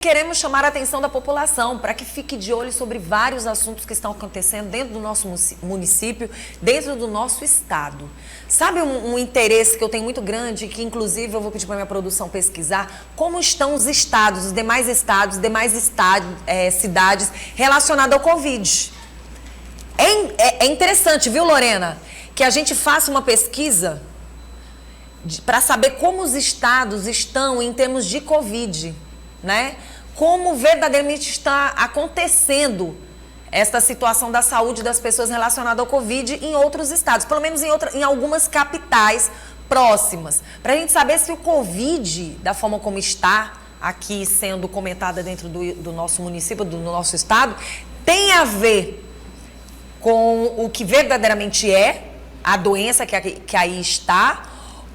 Queremos chamar a atenção da população para que fique de olho sobre vários assuntos que estão acontecendo dentro do nosso município, dentro do nosso estado. Sabe um interesse que eu tenho muito grande, que inclusive eu vou pedir para a minha produção pesquisar, como estão os estados, os demais cidades relacionadas ao Covid. É interessante, viu, Lorena, que a gente faça uma pesquisa para saber como os estados estão em termos de Covid, né? Como verdadeiramente está acontecendo esta situação da saúde das pessoas relacionada ao Covid em outros estados, pelo menos em algumas capitais próximas, para a gente saber se o Covid, da forma como está aqui sendo comentada dentro do nosso município, do nosso estado, tem a ver com o que verdadeiramente é a doença que aí está,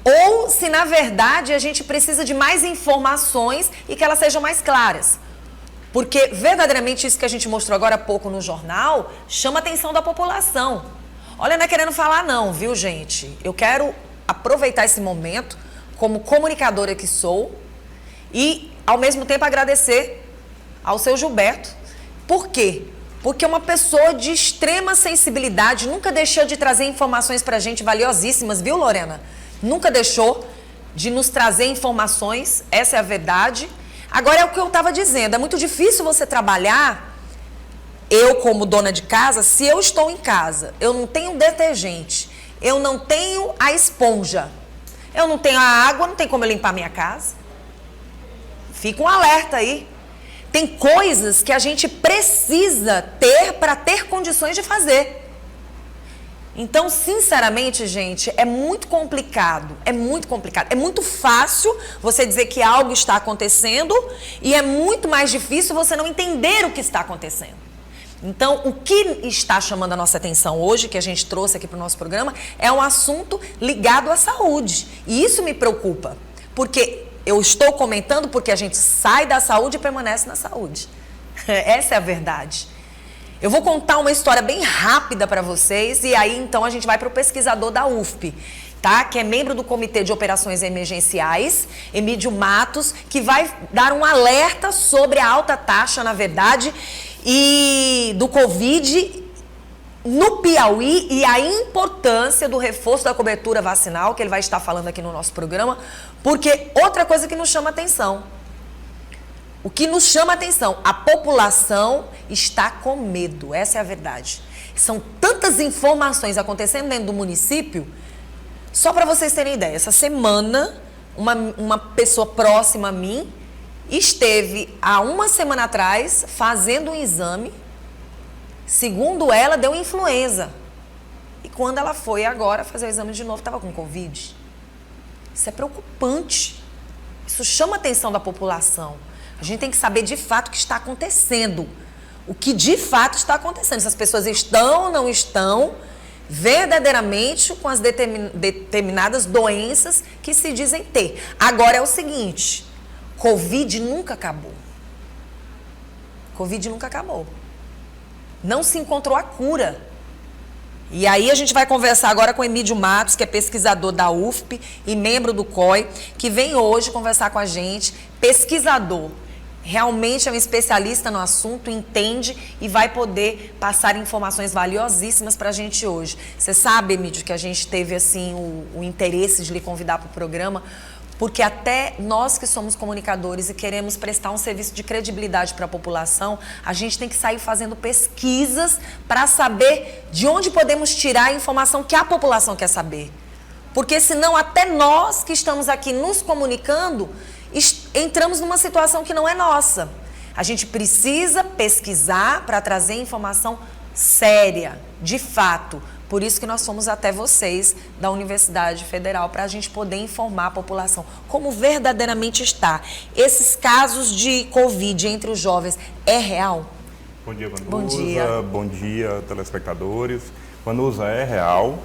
ou se, na verdade, a gente precisa de mais informações e que elas sejam mais claras. Porque, verdadeiramente, isso que a gente mostrou agora há pouco no jornal, chama a atenção da população. Olha, não é querendo falar não, viu, gente? Eu quero aproveitar esse momento, como comunicadora que sou, e, ao mesmo tempo, agradecer ao seu Gilberto. Por quê? Porque é uma pessoa de extrema sensibilidade, nunca deixou de trazer informações pra gente valiosíssimas, viu, Lorena? Nunca deixou de nos trazer informações, essa é a verdade. Agora é o que eu estava dizendo, é muito difícil você trabalhar, eu como dona de casa, se eu estou em casa, eu não tenho detergente, eu não tenho a esponja, eu não tenho a água, não tem como eu limpar minha casa. Fica um alerta aí. Tem coisas que a gente precisa ter para ter condições de fazer. Então, sinceramente, gente, é muito complicado, é muito complicado. É muito fácil você dizer que algo está acontecendo e é muito mais difícil você não entender o que está acontecendo. Então, o que está chamando a nossa atenção hoje, que a gente trouxe aqui para o nosso programa, é um assunto ligado à saúde. E isso me preocupa, porque eu estou comentando porque a gente sai da saúde e permanece na saúde. Essa é a verdade. Eu vou contar uma história bem rápida para vocês e aí então a gente vai para o pesquisador da UFP, tá? Que é membro do Comitê de Operações Emergenciais, Emídio Matos, que vai dar um alerta sobre a alta taxa, na verdade, e do Covid no Piauí e a importância do reforço da cobertura vacinal, que ele vai estar falando aqui no nosso programa, porque outra coisa que nos chama atenção. O que nos chama a atenção, a população está com medo, essa é a verdade. São tantas informações acontecendo dentro do município, só para vocês terem ideia, essa semana uma pessoa próxima a mim esteve há uma semana atrás fazendo um exame, segundo ela deu influenza. E quando ela foi agora fazer o exame de novo, estava com Covid. Isso é preocupante, isso chama a atenção da população. A gente tem que saber de fato o que está acontecendo. O que de fato está acontecendo. Se as pessoas estão ou não estão verdadeiramente com as determinadas doenças que se dizem ter. Agora é o seguinte, Covid nunca acabou. Covid nunca acabou. Não se encontrou a cura. E aí a gente vai conversar agora com o Emídio Matos, que é pesquisador da UFP e membro do COI, que vem hoje conversar com a gente, pesquisador. Realmente é um especialista no assunto, entende e vai poder passar informações valiosíssimas para a gente hoje. Você sabe, Emídio, que a gente teve assim o interesse de lhe convidar para o programa, porque até nós que somos comunicadores e queremos prestar um serviço de credibilidade para a população, a gente tem que sair fazendo pesquisas para saber de onde podemos tirar a informação que a população quer saber. Porque senão até nós que estamos aqui nos comunicando, entramos numa situação que não é nossa. A gente precisa pesquisar para trazer informação séria, de fato. Por isso que nós fomos até vocês da Universidade Federal, para a gente poder informar a população como verdadeiramente está. Esses casos de Covid entre os jovens, é real? Bom dia, Vanusa. Bom dia. Bom dia, telespectadores. Vanusa, é real.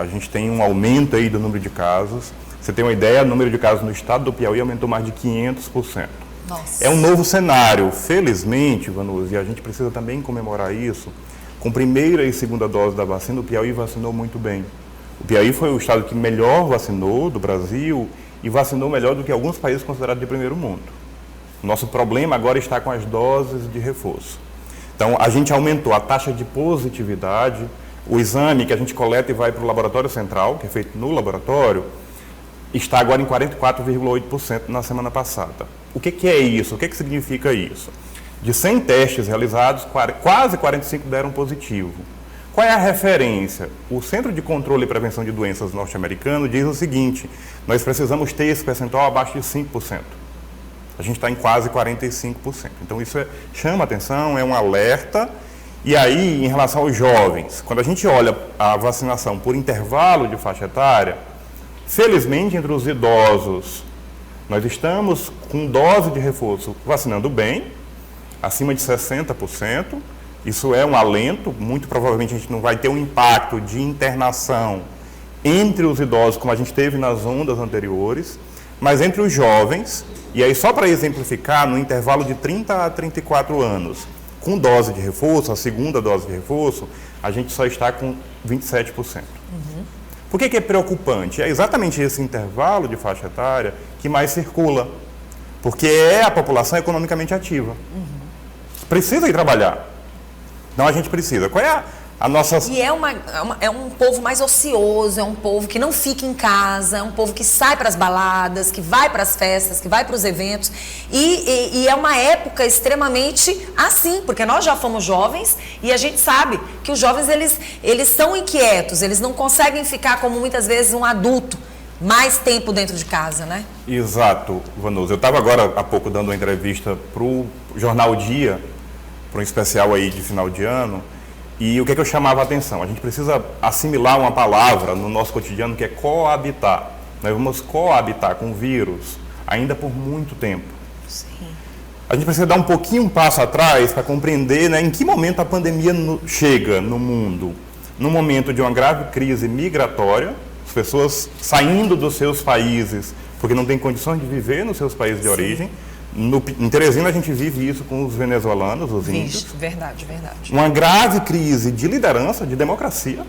A gente tem um aumento aí do número de casos. Você tem uma ideia, o número de casos no estado do Piauí aumentou mais de 500%. Nossa. É um novo cenário. Felizmente, Vanusa, e a gente precisa também comemorar isso, com primeira e segunda dose da vacina, o Piauí vacinou muito bem. O Piauí foi o estado que melhor vacinou do Brasil e vacinou melhor do que alguns países considerados de primeiro mundo. O nosso problema agora está com as doses de reforço. Então, a gente aumentou a taxa de positividade, o exame que a gente coleta e vai para o laboratório central, que é feito no laboratório, está agora em 44,8% na semana passada. O que é isso? O que significa isso? De 100 testes realizados, quase 45 deram positivo. Qual é a referência? O Centro de Controle e Prevenção de Doenças norte-americano diz o seguinte: nós precisamos ter esse percentual abaixo de 5%. A gente está em quase 45%. Então isso chama atenção, é um alerta. E aí, em relação aos jovens, quando a gente olha a vacinação por intervalo de faixa etária, felizmente entre os idosos, nós estamos com dose de reforço vacinando bem, acima de 60%. Isso é um alento, muito provavelmente a gente não vai ter um impacto de internação entre os idosos, como a gente teve nas ondas anteriores, mas entre os jovens, e aí só para exemplificar, no intervalo de 30 a 34 anos, com dose de reforço, a segunda dose de reforço, a gente só está com 27%. Por que é preocupante? É exatamente esse intervalo de faixa etária que mais circula, porque é a população economicamente ativa. Precisa ir trabalhar. Então a gente precisa. Qual é a nossa... E é um povo mais ocioso, é um povo que não fica em casa, é um povo que sai para as baladas, que vai para as festas, que vai para os eventos. E é uma época extremamente assim, porque nós já fomos jovens e a gente sabe que os jovens eles são inquietos, eles não conseguem ficar como muitas vezes um adulto mais tempo dentro de casa, né? Exato, Vanusa. Eu estava agora há pouco dando uma entrevista para o Jornal Dia, para um especial aí de final de ano, e o que eu chamava a atenção? A gente precisa assimilar uma palavra no nosso cotidiano que é coabitar. Nós vamos coabitar com o vírus ainda por muito tempo. Sim. A gente precisa dar um pouquinho um passo atrás para compreender, né, em que momento a pandemia chega no mundo. No momento de uma grave crise migratória, as pessoas saindo dos seus países porque não têm condições de viver nos seus países de origem. Em Teresina a gente vive isso com os venezuelanos, os índios. Verdade. Uma grave crise de liderança, de democracia,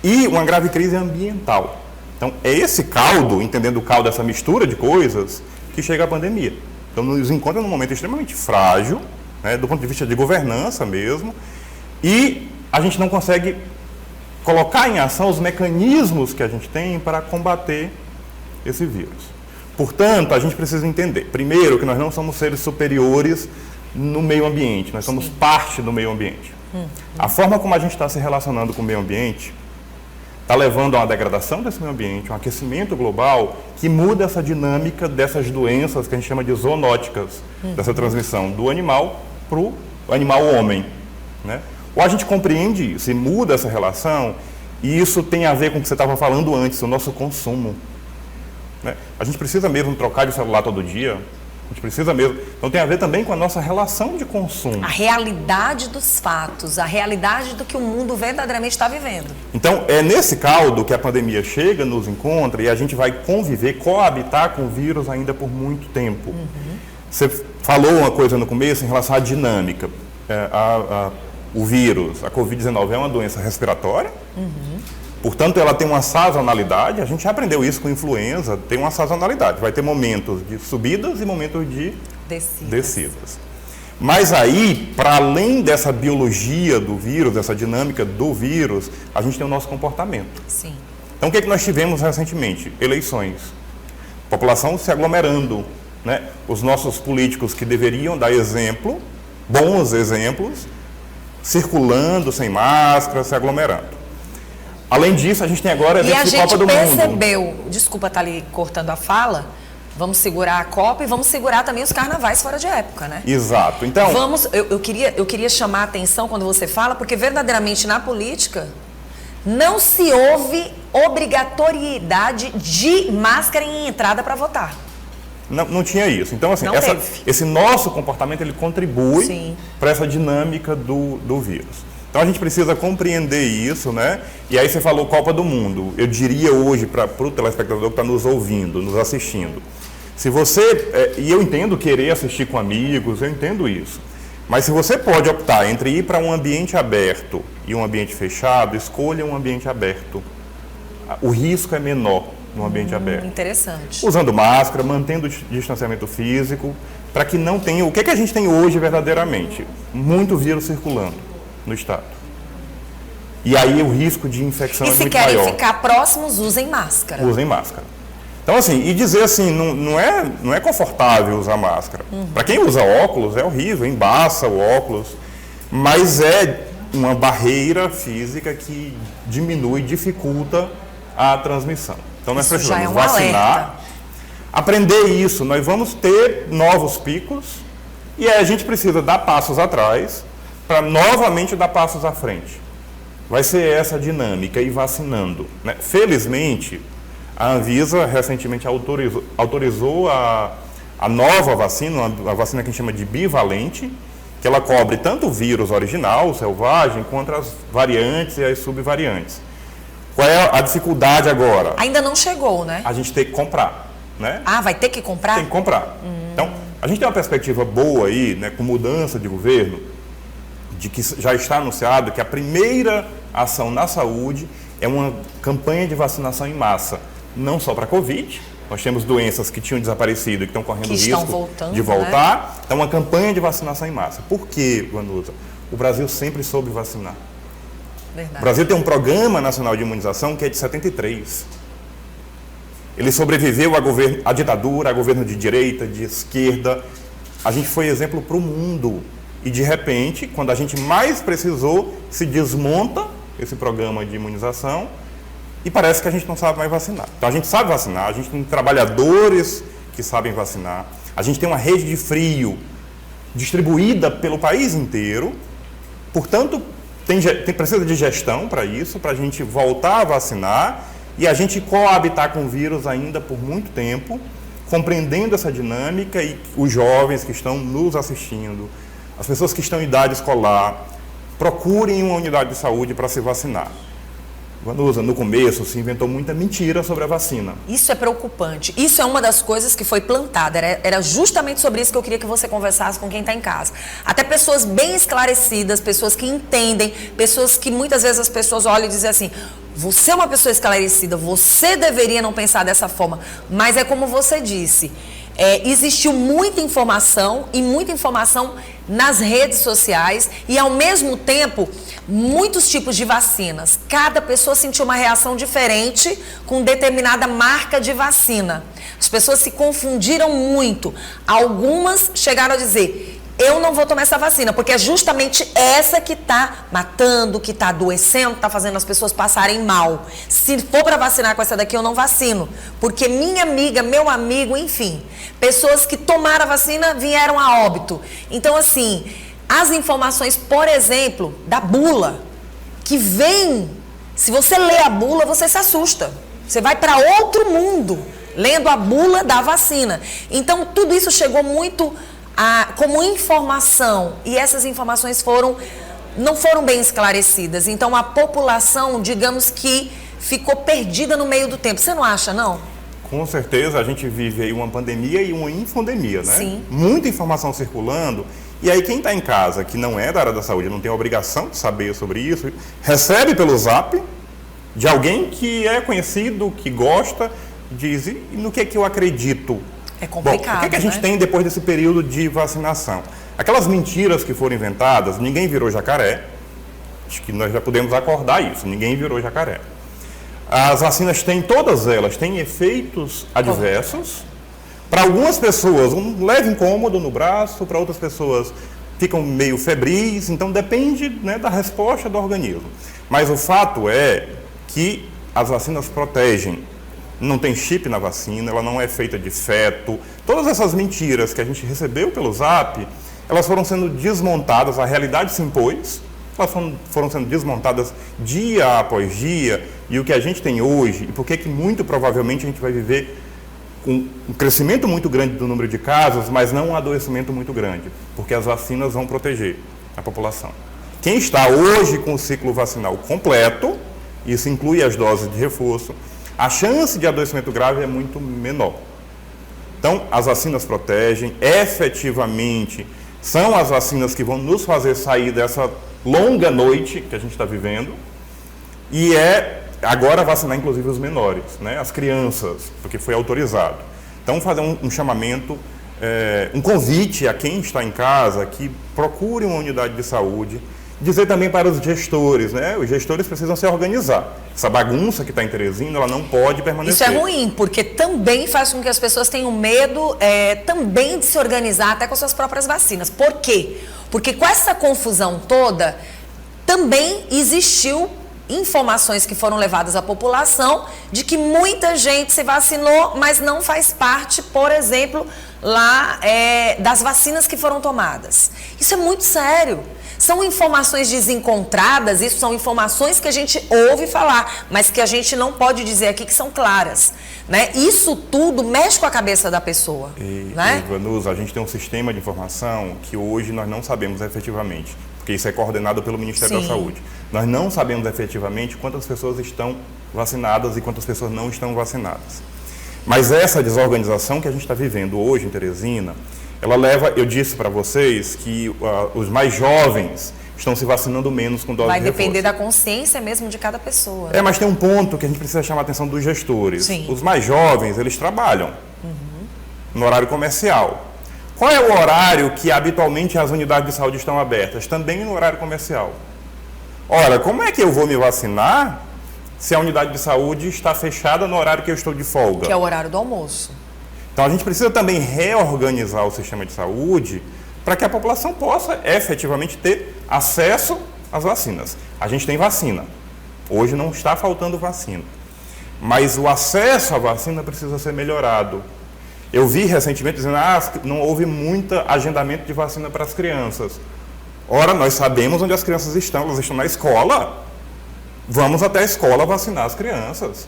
e uma grave crise ambiental. Então é esse caldo, entendendo o caldo dessa mistura de coisas, que chega à pandemia. Então nos encontra num momento extremamente frágil, né, do ponto de vista de governança mesmo, e a gente não consegue colocar em ação os mecanismos que a gente tem para combater esse vírus. Portanto, a gente precisa entender, primeiro, que nós não somos seres superiores no meio ambiente, nós somos parte do meio ambiente. A forma como a gente está se relacionando com o meio ambiente está levando a uma degradação desse meio ambiente, um aquecimento global que muda essa dinâmica dessas doenças que a gente chama de zoonóticas, dessa transmissão do animal para o animal-homem, né? Ou a gente compreende isso e muda essa relação, e isso tem a ver com o que você estava falando antes, o nosso consumo. A gente precisa mesmo trocar de celular todo dia, a gente precisa mesmo. Então tem a ver também com a nossa relação de consumo. A realidade dos fatos, a realidade do que o mundo verdadeiramente está vivendo. Então é nesse caldo que a pandemia chega, nos encontra, e a gente vai conviver, coabitar com o vírus ainda por muito tempo. Você falou uma coisa no começo em relação à dinâmica. O vírus, a Covid-19 é uma doença respiratória. Portanto, ela tem uma sazonalidade, a gente já aprendeu isso com influenza, tem uma sazonalidade, vai ter momentos de subidas e momentos de descidas. Mas aí, para além dessa biologia do vírus, dessa dinâmica do vírus, a gente tem o nosso comportamento. Sim. Então, o que nós tivemos recentemente? Eleições. População se aglomerando, né? Os nossos políticos que deveriam dar exemplo, bons exemplos, circulando sem máscara, se aglomerando. Além disso, a gente tem agora eventos de Copa do Mundo. E a gente percebeu, desculpa estar ali cortando a fala, vamos segurar a Copa e vamos segurar também os carnavais fora de época, né? Exato. Então, eu queria chamar a atenção quando você fala, porque verdadeiramente na política não se houve obrigatoriedade de máscara em entrada para votar. Não tinha isso. Então, assim, esse nosso comportamento ele contribui para essa dinâmica do vírus. Então a gente precisa compreender isso, né? E aí você falou Copa do Mundo. Eu diria hoje para o telespectador que está nos ouvindo, nos assistindo, se você, e eu entendo querer assistir com amigos, eu entendo isso, mas se você pode optar entre ir para um ambiente aberto e um ambiente fechado, escolha um ambiente aberto. O risco é menor. no ambiente aberto. Interessante. Usando máscara, mantendo o distanciamento físico, para que não tenha... O que é que a gente tem hoje verdadeiramente? Muito vírus circulando no estado. E aí o risco de infecção é muito maior. E se querem ficar próximos, usem máscara. Usem máscara. Então, assim, e dizer assim, não é confortável usar máscara. Para quem usa óculos, é horrível, embaça o óculos, mas é uma barreira física que diminui, dificulta a transmissão. Então, nós precisamos vacinar, aprender isso, nós vamos ter novos picos, e aí a gente precisa dar passos atrás para novamente dar passos à frente. Vai ser essa dinâmica, ir vacinando, né? Felizmente, a Anvisa recentemente autorizou a nova vacina, a vacina que a gente chama de bivalente, que ela cobre tanto o vírus original, o selvagem, quanto as variantes e as subvariantes. Qual é a dificuldade agora? Ainda não chegou, né? A gente tem que comprar, né? Ah, vai ter que comprar? Tem que comprar. Então, a gente tem uma perspectiva boa aí, né, com mudança de governo, de que já está anunciado que a primeira ação na saúde é uma campanha de vacinação em massa, não só para a Covid. Nós temos doenças que tinham desaparecido e que estão correndo risco de voltar. Né? Então, uma campanha de vacinação em massa. Por quê, Vanusa? O Brasil sempre soube vacinar. Verdade. O Brasil tem um Programa Nacional de Imunização que é de 73. Ele sobreviveu à ditadura, a governo de direita, de esquerda. A gente foi exemplo para o mundo. E, de repente, quando a gente mais precisou, se desmonta esse programa de imunização e parece que a gente não sabe mais vacinar. Então, a gente sabe vacinar, a gente tem trabalhadores que sabem vacinar, a gente tem uma rede de frio distribuída pelo país inteiro, portanto, precisa de gestão para isso, para a gente voltar a vacinar e a gente coabitar com o vírus ainda por muito tempo, compreendendo essa dinâmica e os jovens que estão nos assistindo, as pessoas que estão em idade escolar, procurem uma unidade de saúde para se vacinar. Vanusa, no começo se inventou muita mentira sobre a vacina. Isso é preocupante. Isso é uma das coisas que foi plantada. Era justamente sobre isso que eu queria que você conversasse com quem está em casa. Até pessoas bem esclarecidas, pessoas que entendem, pessoas que muitas vezes as pessoas olham e dizem assim: você é uma pessoa esclarecida, você deveria não pensar dessa forma. Mas é como você disse, existiu muita informação e muita informação nas redes sociais e, ao mesmo tempo, muitos tipos de vacinas. Cada pessoa sentiu uma reação diferente com determinada marca de vacina. As pessoas se confundiram muito. Algumas chegaram a dizer: eu não vou tomar essa vacina, porque é justamente essa que está matando, que está adoecendo, está fazendo as pessoas passarem mal. Se for para vacinar com essa daqui, eu não vacino, porque minha amiga, meu amigo, enfim, pessoas que tomaram a vacina vieram a óbito. Então, assim, as informações, por exemplo, da bula, que vem, se você lê a bula, você se assusta. Você vai para outro mundo, lendo a bula da vacina. Então, tudo isso chegou muito como informação, e essas informações não foram bem esclarecidas. Então a população, digamos que ficou perdida no meio do tempo. Você não acha, não? Com certeza, a gente vive aí uma pandemia e uma infodemia, né? Sim. Muita informação circulando, e aí quem está em casa, que não é da área da saúde, não tem a obrigação de saber sobre isso, recebe pelo zap de alguém que é conhecido, que gosta, diz: e no que é que eu acredito? É complicado. Bom, o que a gente tem depois desse período de vacinação? Aquelas mentiras que foram inventadas, ninguém virou jacaré. Acho que nós já podemos acordar isso, ninguém virou jacaré. As vacinas têm, todas elas, têm efeitos adversos. Para algumas pessoas, um leve incômodo no braço, para outras pessoas ficam meio febris, então depende, né, da resposta do organismo. Mas o fato é que as vacinas protegem. Não tem chip na vacina, ela não é feita de feto. Todas essas mentiras que a gente recebeu pelo zap, elas foram sendo desmontadas, a realidade se impôs, elas foram sendo desmontadas dia após dia, e o que a gente tem hoje, e por que muito provavelmente a gente vai viver com um crescimento muito grande do número de casos, mas não um adoecimento muito grande, porque as vacinas vão proteger a população. Quem está hoje com o ciclo vacinal completo, isso inclui as doses de reforço, a chance de adoecimento grave é muito menor. Então, as vacinas protegem, efetivamente, são as vacinas que vão nos fazer sair dessa longa noite que a gente está vivendo, e agora vacinar inclusive os menores, né? As crianças, porque foi autorizado. Então, fazer um chamamento, um convite a quem está em casa que procure uma unidade de saúde. Dizer também para os gestores, né? Os gestores precisam se organizar. Essa bagunça que está em Teresina, ela não pode permanecer. Isso é ruim, porque também faz com que as pessoas tenham medo também de se organizar até com suas próprias vacinas. Por quê? Porque com essa confusão toda, também existiu informações que foram levadas à população de que muita gente se vacinou, mas não faz parte, por exemplo, lá das vacinas que foram tomadas. Isso é muito sério. São informações desencontradas, isso são informações que a gente ouve falar, mas que a gente não pode dizer aqui que são claras, né? Isso tudo mexe com a cabeça da pessoa, né? Vanusa, a gente tem um sistema de informação que hoje nós não sabemos efetivamente, porque isso é coordenado pelo Ministério da Saúde. Nós não sabemos efetivamente quantas pessoas estão vacinadas e quantas pessoas não estão vacinadas. Mas essa desorganização que a gente está vivendo hoje em Teresina, ela leva, eu disse para vocês que os mais jovens estão se vacinando menos com dose de reforço. Vai depender da consciência mesmo de cada pessoa. Mas tem um ponto que a gente precisa chamar a atenção dos gestores. Sim. Os mais jovens, eles trabalham no horário comercial. Qual é o horário que habitualmente as unidades de saúde estão abertas? Também no horário comercial. Ora, como é que eu vou me vacinar se a unidade de saúde está fechada no horário que eu estou de folga? Que é o horário do almoço. Então, a gente precisa também reorganizar o sistema de saúde para que a população possa efetivamente ter acesso às vacinas. A gente tem vacina. Hoje não está faltando vacina. Mas o acesso à vacina precisa ser melhorado. Eu vi recentemente dizendo que não houve muito agendamento de vacina para as crianças. Ora, nós sabemos onde as crianças estão. Elas estão na escola. Vamos até a escola vacinar as crianças.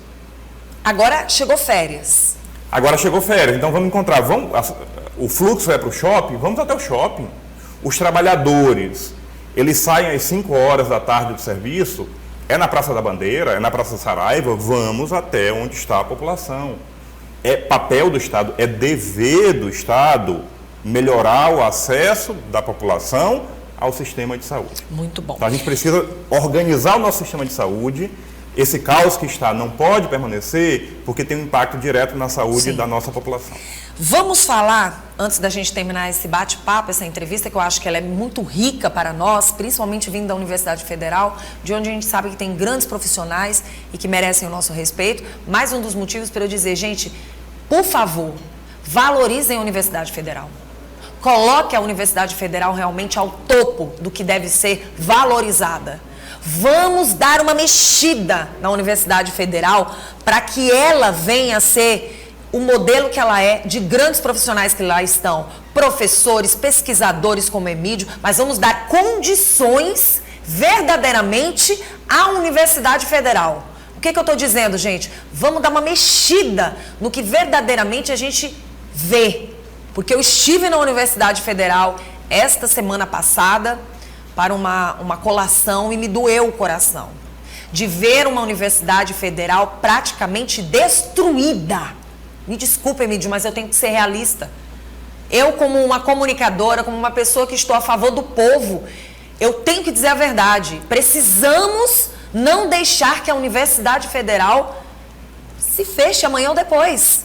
Agora chegou férias. Então vamos encontrar, o fluxo é para o shopping, vamos até o shopping. Os trabalhadores, eles saem às 5 horas da tarde do serviço, é na Praça da Bandeira, é na Praça Saraiva, vamos até onde está a população. É papel do Estado, é dever do Estado melhorar o acesso da população ao sistema de saúde. Muito bom. Então a gente precisa organizar o nosso sistema de saúde. Esse caos que está não pode permanecer porque tem um impacto direto na saúde da nossa população. Vamos falar, antes da gente terminar esse bate-papo, essa entrevista, que eu acho que ela é muito rica para nós, principalmente vindo da Universidade Federal, de onde a gente sabe que tem grandes profissionais e que merecem o nosso respeito. Mais um dos motivos para eu dizer, gente, por favor, valorizem a Universidade Federal. Coloque a Universidade Federal realmente ao topo do que deve ser valorizada. Vamos dar uma mexida na Universidade Federal para que ela venha a ser o modelo que ela é de grandes profissionais que lá estão, professores, pesquisadores como Emílio, mas vamos dar condições verdadeiramente à Universidade Federal. O que eu estou dizendo, gente? Vamos dar uma mexida no que verdadeiramente a gente vê. Porque eu estive na Universidade Federal esta semana passada para uma colação e me doeu o coração de ver uma Universidade Federal praticamente destruída. Me desculpe, Emílio, mas eu tenho que ser realista. Eu, como uma comunicadora, como uma pessoa que estou a favor do povo, eu tenho que dizer a verdade. Precisamos não deixar que a Universidade Federal se feche amanhã ou depois.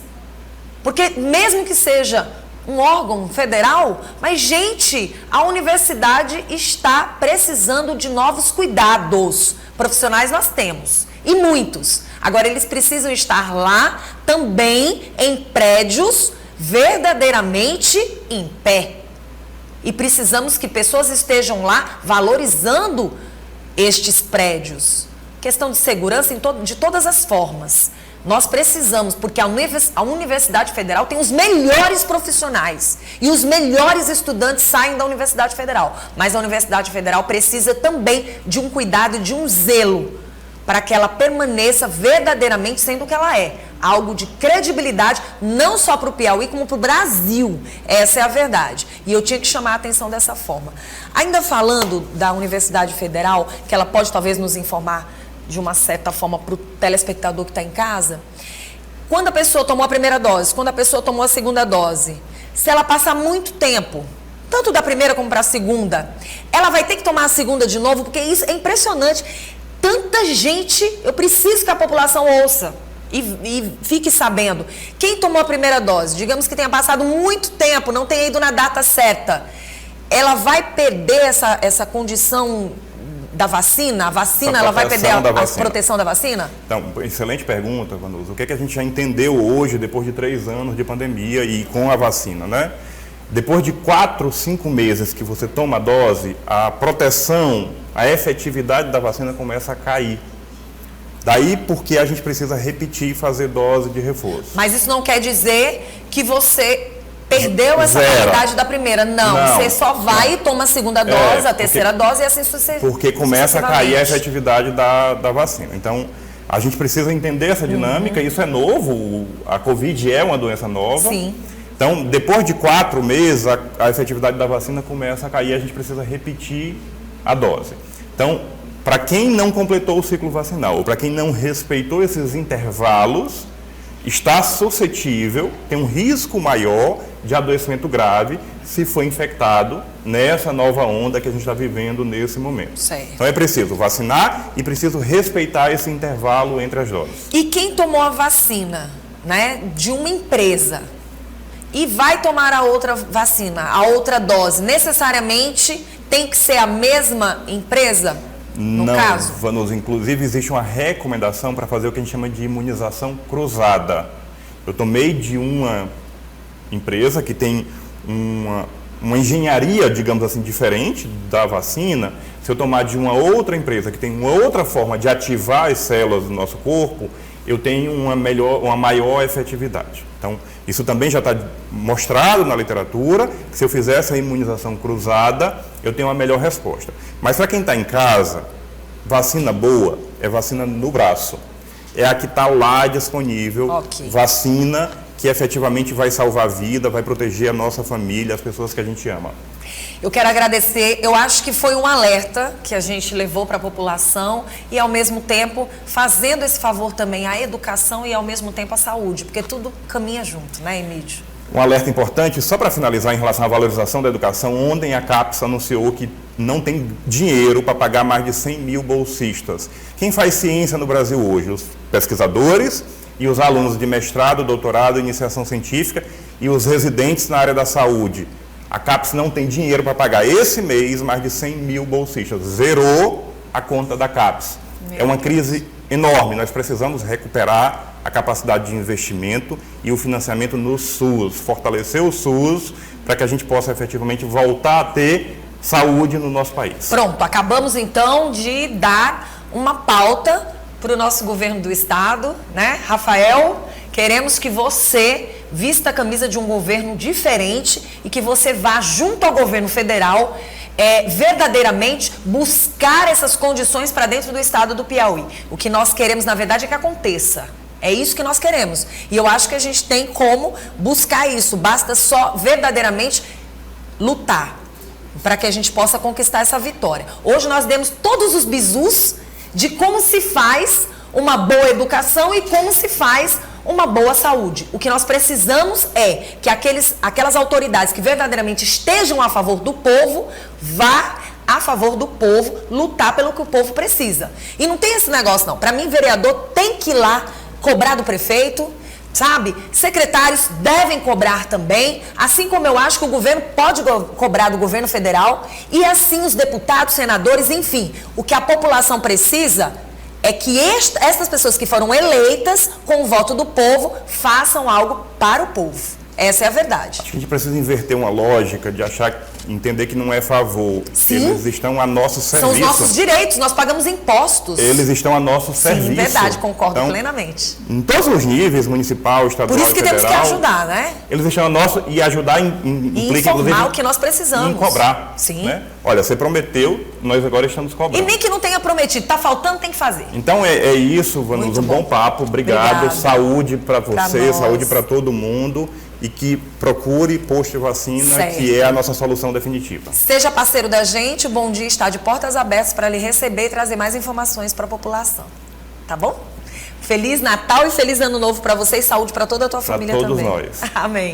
Porque mesmo que seja um órgão federal, mas, gente, a universidade está precisando de novos cuidados. Profissionais nós temos, e muitos. Agora, eles precisam estar lá também em prédios verdadeiramente em pé. E precisamos que pessoas estejam lá valorizando estes prédios. Questão de segurança de todas as formas. Nós precisamos, porque a Universidade Federal tem os melhores profissionais e os melhores estudantes saem da Universidade Federal. Mas a Universidade Federal precisa também de um cuidado e de um zelo para que ela permaneça verdadeiramente sendo o que ela é. Algo de credibilidade, não só para o Piauí, como para o Brasil. Essa é a verdade. E eu tinha que chamar a atenção dessa forma. Ainda falando da Universidade Federal, que ela pode talvez nos informar de uma certa forma para o telespectador que está em casa, quando a pessoa tomou a primeira dose, quando a pessoa tomou a segunda dose, se ela passar muito tempo, tanto da primeira como para a segunda, ela vai ter que tomar a segunda de novo, porque isso é impressionante. tanta gente, eu preciso que a população ouça e fique sabendo. Quem tomou a primeira dose, digamos que tenha passado muito tempo, não tenha ido na data certa, ela vai perder essa condição da vacina? A vacina, ela vai perder a proteção da vacina? Então, excelente pergunta, Vanusa. O que é que a gente já entendeu hoje, depois de 3 anos de pandemia e com a vacina, né? Depois de 4, 5 meses que você toma a dose, a proteção, a efetividade da vacina começa a cair. Daí porque a gente precisa repetir e fazer dose de reforço. Mas isso não quer dizer que você perdeu essa qualidade da primeira. Não, você só vai e toma a segunda dose, a terceira dose e assim sucessivamente. Porque começa a cair a efetividade da vacina. Então, a gente precisa entender essa dinâmica. Isso é novo, a Covid é uma doença nova. Sim. Então, depois de 4 meses, a efetividade da vacina começa a cair, a gente precisa repetir a dose. Então, para quem não completou o ciclo vacinal, ou para quem não respeitou esses intervalos, está suscetível, tem um risco maior de adoecimento grave se for infectado nessa nova onda que a gente está vivendo nesse momento. Certo. Então é preciso vacinar e preciso respeitar esse intervalo entre as doses. E quem tomou a vacina, né, de uma empresa e vai tomar a outra vacina, a outra dose, necessariamente tem que ser a mesma empresa? No caso? Vanusa, inclusive existe uma recomendação para fazer o que a gente chama de imunização cruzada. Eu tomei de uma empresa que tem uma engenharia, digamos assim, diferente da vacina. Se eu tomar de uma outra empresa que tem uma outra forma de ativar as células do nosso corpo, eu tenho uma maior efetividade. Então, isso também já está mostrado na literatura, que se eu fizer essa imunização cruzada, eu tenho uma melhor resposta. Mas para quem está em casa, vacina boa é vacina no braço. É a que está lá disponível, vacina que efetivamente vai salvar a vida, vai proteger a nossa família, as pessoas que a gente ama. Eu quero agradecer, eu acho que foi um alerta que a gente levou para a população e ao mesmo tempo fazendo esse favor também à educação e ao mesmo tempo à saúde, porque tudo caminha junto, né, Emílio? Um alerta importante, só para finalizar em relação à valorização da educação, ontem a CAPES anunciou que não tem dinheiro para pagar mais de 100 mil bolsistas. Quem faz ciência no Brasil hoje? Os pesquisadores e os alunos de mestrado, doutorado, iniciação científica e os residentes na área da saúde. A CAPES não tem dinheiro para pagar esse mês mais de 100 mil bolsistas. Zerou a conta da CAPES. É uma crise enorme. Nós precisamos recuperar a capacidade de investimento e o financiamento no SUS. Fortalecer o SUS para que a gente possa efetivamente voltar a ter saúde no nosso país. Pronto, acabamos então de dar uma pauta para o nosso governo do estado, né? Rafael, queremos que você vista a camisa de um governo diferente e que você vá junto ao governo federal verdadeiramente buscar essas condições para dentro do estado do Piauí. O que nós queremos, na verdade, é que aconteça. É isso que nós queremos. E eu acho que a gente tem como buscar isso. Basta só verdadeiramente lutar para que a gente possa conquistar essa vitória. Hoje nós demos todos os bizus de como se faz uma boa educação e como se faz uma boa saúde. O que nós precisamos é que aquelas autoridades que verdadeiramente estejam a favor do povo, vá a favor do povo, lutar pelo que o povo precisa. E não tem esse negócio não. Para mim, vereador tem que ir lá cobrar do prefeito, sabe? Secretários devem cobrar também, assim como eu acho que o governo pode cobrar do governo federal, e assim os deputados, senadores, enfim. O que a população precisa é que estas pessoas que foram eleitas com o voto do povo façam algo para o povo. Essa é a verdade. Acho que a gente precisa inverter uma lógica de entender que não é favor. Sim. Eles estão a nosso serviço. São os nossos direitos, nós pagamos impostos. Eles estão a nosso serviço. Sim, verdade, concordo plenamente. Em todos os níveis, municipal, estadual e federal. Por isso que temos que ajudar, né? Eles estão a nosso e ajudar implica, informar o que nós precisamos. Em cobrar. Sim. Né? Olha, você prometeu, nós agora estamos cobrando. E nem que não tenha prometido, está faltando, tem que fazer. Então é isso, Vanusa, um bom papo, obrigado. Saúde para você, saúde para todo mundo. E que procure posto de vacina, certo, que é a nossa solução definitiva. Seja parceiro da gente, o Bom Dia está de portas abertas para lhe receber e trazer mais informações para a população. Tá bom? Feliz Natal e feliz Ano Novo para você e saúde para toda a tua família também. Para todos nós. Amém.